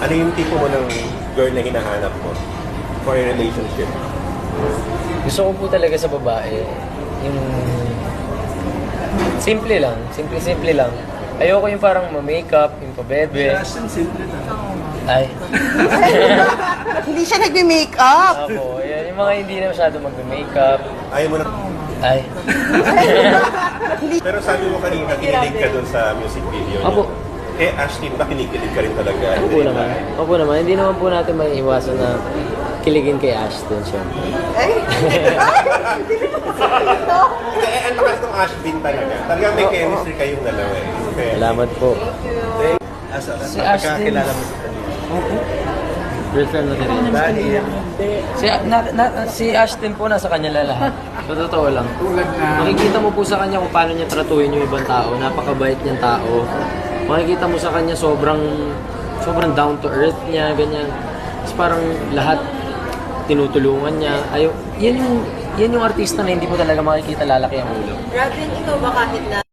Ano yung tipo mo ng girl na hinahanap mo for a relationship? Gusto ko po talaga sa babae, yung simple lang, simple lang. Ayoko yung parang ma-makeup, yung pabebe. Simple lang. Ay, Hindi siya nagme-makeup. ako, yan, yung mga hindi na masyado mag-makeup. Ayaw mo na... Ay, Pero sabi mo kanina, kinilig ka dun sa music video niyo. Opo. Eh, Ashley, ba kinikilig ka rin talaga? Opo naman, hindi naman po natin may iwasan na kiligin kay Ashton, syempre. Ay, Eh, ang lakas ng Ashley talaga. Talagang may chemistry kayong dalawa eh. Okay. Salamat po. Si Ashton. Kilala mo si Tanya. Girlfriend mo din rin. Dahil Si Ashton po nasa kanya lahat. Sa totoo lang. Makikita mo po sa kanya kung paano niya tratuhin yung ibang tao. Napakabait niyang tao. Makikita mo sa kanya sobrang down to earth niya, ganyan. Tapos parang lahat tinutulungan niya. Yan yung artista na hindi mo talaga makikita lalaki ang ulo. Robin, ikaw ba kahit na